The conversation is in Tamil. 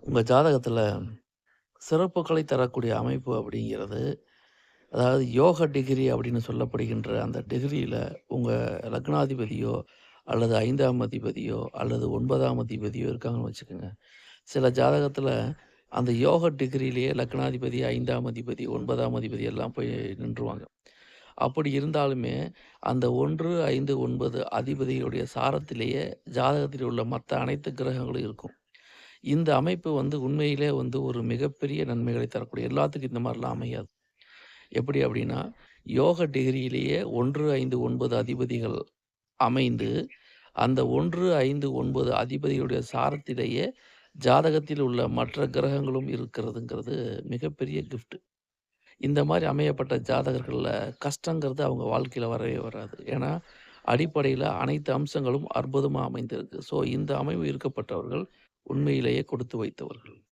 உங்க ஜாதகத்துல சிறப்புகளை தரக்கூடிய அமைப்பு அப்படிங்கிறது, அதாவது யோக டிகிரி அப்படின்னு சொல்லப்படுகின்ற அந்த டிகிரியில உங்க லக்னாதிபதியோ, அல்லது 5ஆம் அதிபதியோ, அல்லது 9ஆம் அதிபதியோ இருக்காங்கன்னு வச்சுக்கோங்க. சில ஜாதகத்துல அந்த யோக டிகிரியிலேயே லக்னாதிபதி, 5ஆம் அதிபதி, 9ஆம் அதிபதி எல்லாம் போய் நின்றுவாங்க. அப்படி இருந்தாலுமே, அந்த 1, 5, 9 அதிபதிகளுடைய சாரத்திலேயே ஜாதகத்தில் உள்ள மத்த அனைத்து கிரகங்களும் இருக்கும். இந்த அமைப்பு உண்மையிலே ஒரு மிகப்பெரிய நன்மைகளை தரக்கூடிய எல்லாத்துக்கும் இந்த மாரிலாம் அமையாது. எப்படி அப்படின்னா, யோக டிகிரியிலேயே 1, 5, 9 அதிபதிகள் அமைந்து, அந்த 1, 5, 9 அதிபதிகளுடைய சாரத்திலேயே ஜாதகத்தில் உள்ள மற்ற கிரகங்களும் இருக்கிறதுங்கிறது மிகப்பெரிய கிஃப்ட். இந்த மாரி அமையப்பட்ட ஜாதகர்கள்ல கஷ்டங்கிறது அவங்க வாழ்க்கையில வரவே வராது. ஏன்னா, அடிப்படையில அனைத்து அம்சங்களும் அற்புதமா அமைந்திருக்கு. ஸோ இந்த அமைவு இருக்கப்பட்டவர்கள் உண்மையிலேயே கொடுத்து வைத்தவர்கள்.